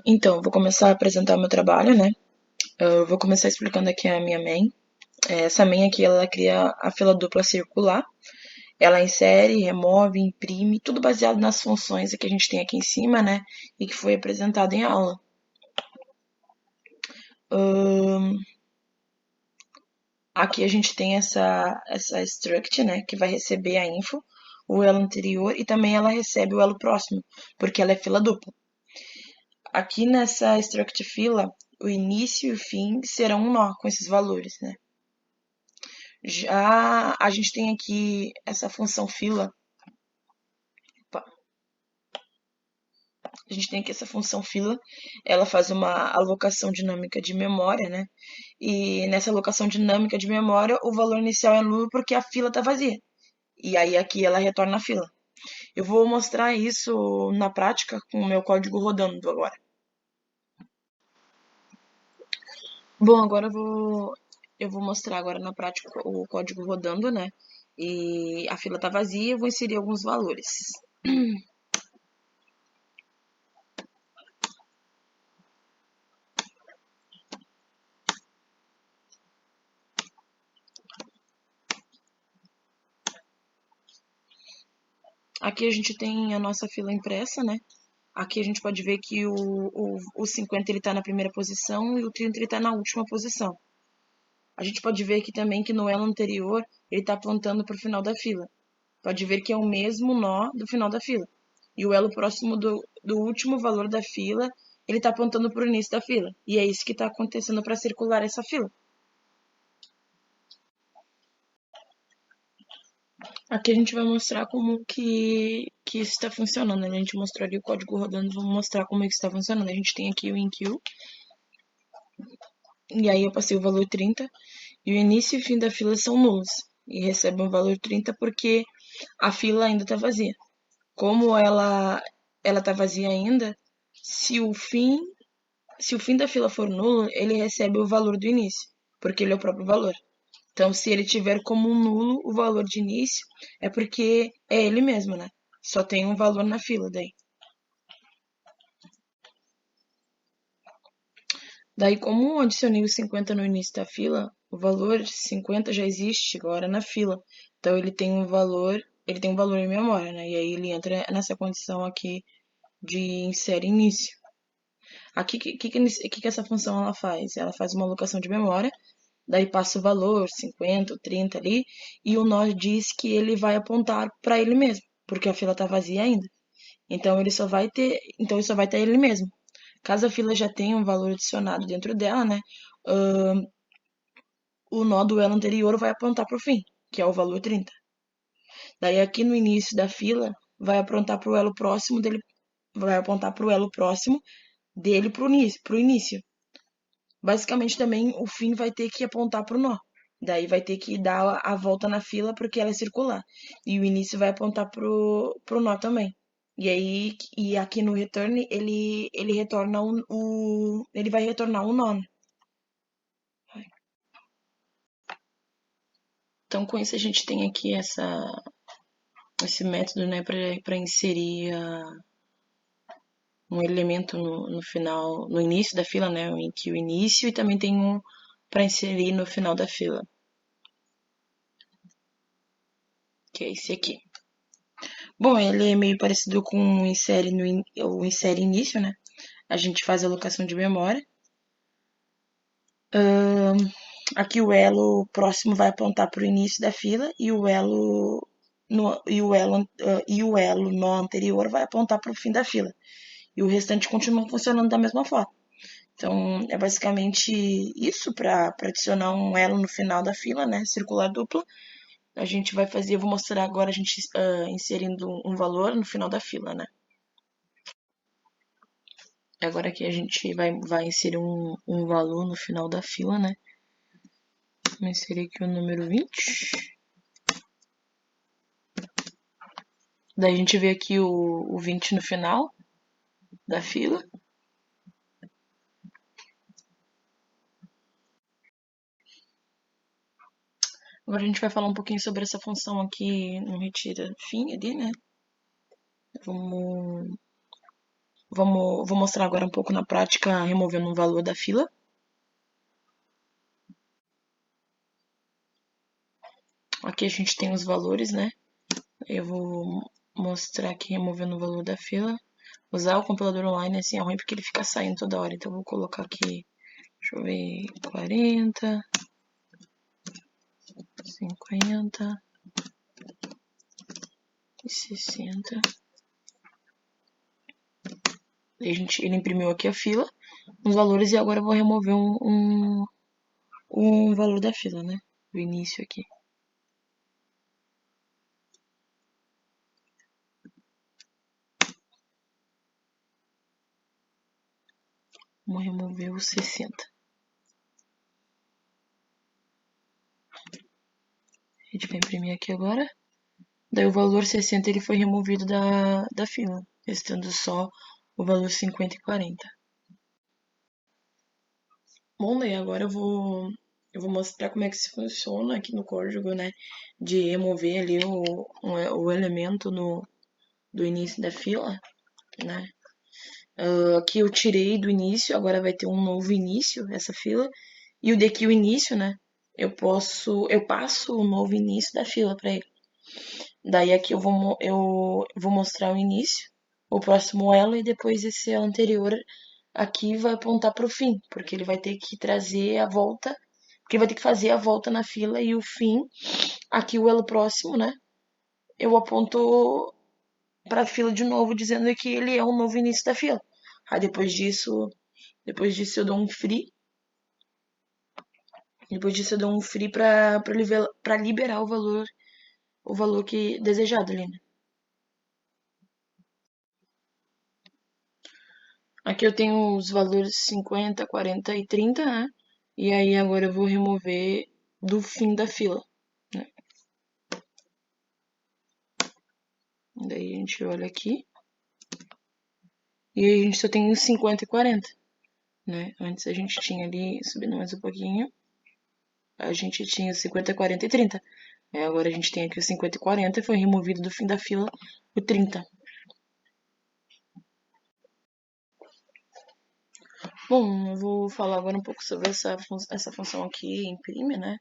Então, vou começar a apresentar meu trabalho, né? Eu vou começar explicando aqui a minha main. Essa main aqui, ela cria a fila dupla circular. Ela insere, remove, imprime, tudo baseado nas funções que a gente tem aqui em cima, né? E que foi apresentado em aula. Aqui a gente tem essa struct, né? Que vai receber a info, o elo anterior, e também ela recebe o elo próximo, porque ela é fila dupla. Aqui nessa struct fila, o início e o fim serão um nó com esses valores, né? Já a gente tem aqui essa função fila. Opa, a gente tem aqui essa função fila, ela faz uma alocação dinâmica de memória, né? E nessa alocação dinâmica de memória, o valor inicial é nulo porque a fila está vazia. E aí aqui ela retorna a fila. Eu vou mostrar isso na prática com o meu código rodando agora. Bom, agora eu vou mostrar agora na prática o código rodando, né? E a fila tá vazia, eu vou inserir alguns valores. Aqui a gente tem a nossa fila impressa, né? Aqui a gente pode ver que o 50 ele está na primeira posição e o 30 ele está na última posição. A gente pode ver aqui também que no elo anterior ele está apontando para o final da fila. Pode ver que é o mesmo nó do final da fila. E o elo próximo do último valor da fila, ele está apontando para o início da fila. E é isso que está acontecendo para circular essa fila. Aqui a gente vai mostrar como que isso está funcionando, né? A gente mostrou ali o código rodando, vamos mostrar como é que está funcionando. A gente tem aqui o enqueue, e aí eu passei o valor 30, e o início e o fim da fila são nulos. E recebe um valor 30 porque a fila ainda está vazia. Como ela está vazia ainda, se o fim se o fim da fila for nulo, ele recebe o valor do início, porque ele é o próprio valor. Então, se ele tiver como um nulo o valor de início, é porque é ele mesmo, né? Só tem um valor na fila daí. Daí, como eu adicionei o 50 no início da fila, o valor de 50 já existe agora na fila. Então, ele tem um valor em memória, né? E aí ele entra nessa condição aqui de insere início. Aqui, o que essa função ela faz? Ela faz uma alocação de memória, daí passa o valor, 50 ou 30 ali, e o nó diz que ele vai apontar para ele mesmo, porque a fila está vazia ainda. Então ele só vai ter ele mesmo. Caso a fila já tenha um valor adicionado dentro dela, né, o nó do elo anterior vai apontar para o fim, que é o valor 30. Daí aqui no início da fila vai apontar para o elo próximo dele, vai apontar para o elo próximo dele para o início. Basicamente também o fim vai ter que apontar para o nó. Daí vai ter que dar a volta na fila porque ela é circular. E o início vai apontar pro nó também. E aí, e aqui no return, ele retorna ele vai retornar um nó, né? Então, com isso, a gente tem aqui esse método, né, para inserir um elemento no final, no início da fila, né, em que o início, e também tem um para inserir no final da fila, que é esse aqui. Bom, ele é meio parecido com o insere início, né? A gente faz a alocação de memória. Aqui o elo próximo vai apontar para o início da fila e o elo no anterior vai apontar para o fim da fila. E o restante continua funcionando da mesma forma. Então, é basicamente isso para adicionar um elo no final da fila, né? Circular dupla. A gente vai fazer, eu vou mostrar agora a gente inserindo um valor no final da fila, né? Agora aqui a gente vai inserir um valor no final da fila, né? Vou inserir aqui o número 20. Daí a gente vê aqui o 20 no final da fila. Agora a gente vai falar um pouquinho sobre essa função aqui no retira fim ali, né? Vamos, Vou mostrar agora um pouco na prática, removendo um valor da fila. Aqui a gente tem os valores, né? Eu vou mostrar aqui, removendo o valor da fila. Usar o compilador online assim é ruim porque ele fica saindo toda hora. Então eu vou colocar aqui, deixa eu ver, 40, 50 e 60. Ele imprimiu aqui a fila, os valores, e agora eu vou remover um valor da fila, né? Do início aqui. Vamos remover os 60. A gente vai imprimir aqui agora. Daí o valor 60 ele foi removido da fila, restando só o valor 50 e 40. Bom, daí agora eu vou mostrar como é que se funciona aqui no código, né? De remover ali o elemento do início da fila, né? Aqui eu tirei do início, agora vai ter um novo início essa fila. E o daqui o início, né? Eu passo o novo início da fila para ele. Daí aqui eu vou mostrar o início, o próximo elo, e depois esse anterior aqui vai apontar para o fim, porque ele vai ter que trazer a volta, porque vai ter que fazer a volta na fila, e o fim, aqui o elo próximo, né? Eu aponto para a fila de novo, dizendo que ele é um novo início da fila. Aí depois disso eu dou um free. Depois disso eu dou um free para liberar o valor que desejado ali, né? Aqui eu tenho os valores 50, 40 e 30, né? E aí agora eu vou remover do fim da fila, né? Daí a gente olha aqui. E aí a gente só tem os 50 e 40, né? Antes a gente tinha ali, subindo mais um pouquinho, a gente tinha os 50, 40 e 30. Agora a gente tem aqui os 50 e 40 e foi removido do fim da fila o 30. Bom, eu vou falar agora um pouco sobre essa função aqui, imprime, né?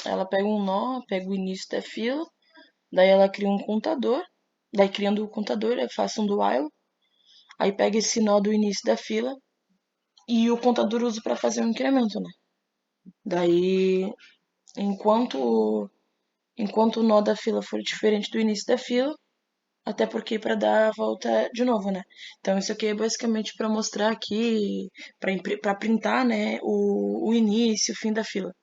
Ela pega um nó, pega o início da fila, daí ela cria um contador, daí criando o contador, eu faço um do while, aí pega esse nó do início da fila e o contador usa para fazer um incremento, né? Daí, enquanto o nó da fila for diferente do início da fila, até porque para dar a volta de novo, né? Então isso aqui é basicamente para mostrar aqui, para printar, né, o início, o fim da fila.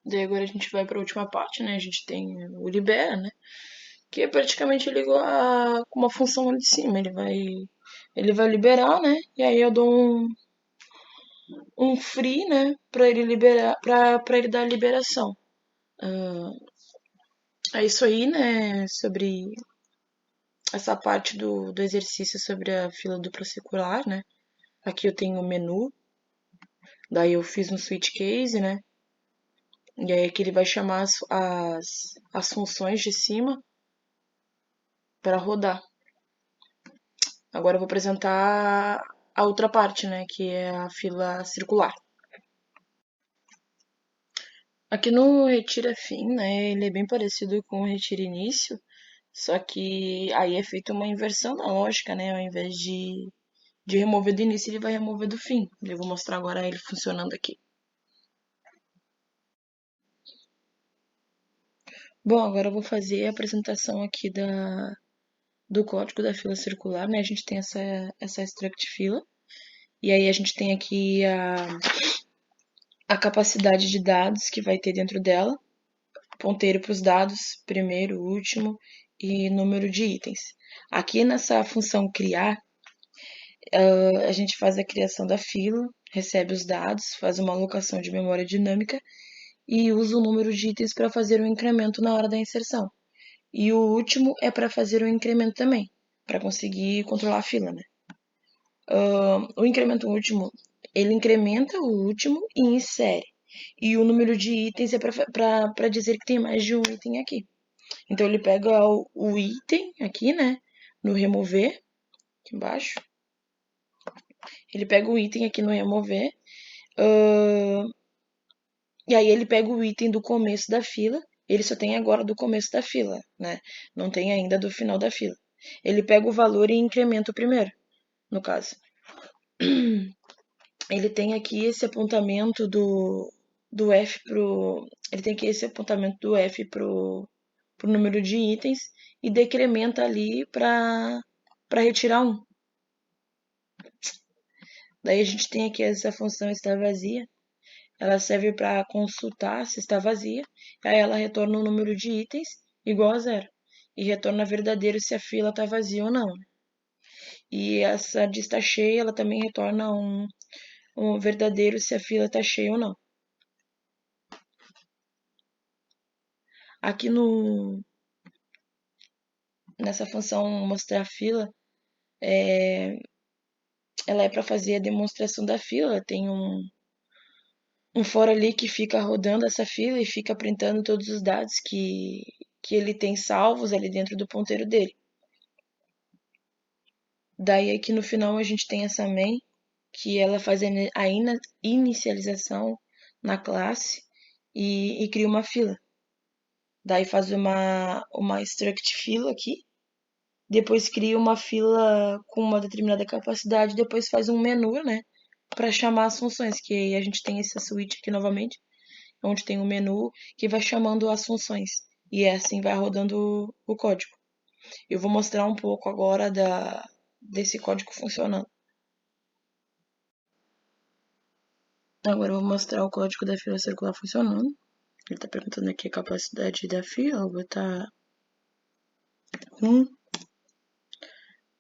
Daí agora a gente vai para a última parte, né? A gente tem o libera, né? Que é praticamente ele igual com uma função ali de cima. Ele vai liberar, né? E aí eu dou um free, né? Para ele liberar, para ele dar a liberação. É isso aí, né? Sobre essa parte do exercício sobre a fila dupla circular, né? Aqui eu tenho o menu, daí eu fiz um switch case, né? E aí aqui ele vai chamar as funções de cima para rodar. Agora eu vou apresentar a outra parte, né? Que é a fila circular. Aqui no retira fim, né? Ele é bem parecido com o retira início, só que aí é feita uma inversão na lógica, né? Ao invés de remover do início, ele vai remover do fim. Eu vou mostrar agora ele funcionando aqui. Bom, agora eu vou fazer a apresentação aqui do código da fila circular, né? A gente tem essa struct fila, e aí a gente tem aqui a capacidade de dados que vai ter dentro dela, ponteiro para os dados, primeiro, último e número de itens. Aqui nessa função criar, a gente faz a criação da fila, recebe os dados, faz uma alocação de memória dinâmica e usa o número de itens para fazer o incremento na hora da inserção. E o último é para fazer o incremento também, para conseguir controlar a fila, né? O incremento último, ele incrementa o último e insere. E o número de itens é para dizer que tem mais de um item aqui. Então ele pega o item aqui, né? No remover, aqui embaixo. Ele pega o item aqui no remover. E aí ele pega o item do começo da fila. Ele só tem agora do começo da fila, né? Não tem ainda do final da fila. Ele pega o valor e incrementa o primeiro, no caso. Ele tem aqui esse apontamento do F pro. Ele tem aqui esse apontamento do F pro número de itens e decrementa ali para retirar um. Daí a gente tem aqui essa função está vazia. Ela serve para consultar se está vazia. Aí ela retorna um número de itens igual a zero. E retorna verdadeiro se a fila está vazia ou não. E essa de está cheia, ela também retorna um verdadeiro se a fila está cheia ou não. Aqui nessa função mostrar fila, ela é para fazer a demonstração da fila. Tem um for ali que fica rodando essa fila e fica printando todos os dados que ele tem salvos ali dentro do ponteiro dele. Daí aqui no final a gente tem essa main, que ela faz a inicialização na classe e cria uma fila. Daí faz uma struct fila aqui, depois cria uma fila com uma determinada capacidade, depois faz um menu, né, para chamar as funções, que aí a gente tem essa switch aqui novamente, onde tem um menu que vai chamando as funções. E assim vai rodando o código. Eu vou mostrar um pouco agora desse código funcionando. Agora eu vou mostrar o código da fila circular funcionando. Ele está perguntando aqui a capacidade da fila. Eu vou botar 1.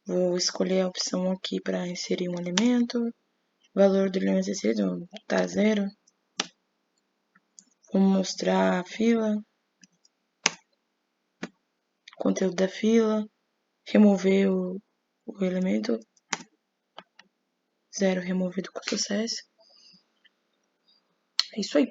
Vou escolher a opção aqui para inserir um elemento. Valor do elemento inserido está 0. Vou mostrar a fila. Conteúdo da fila. Remover o elemento. 0 removido com sucesso. É isso aí.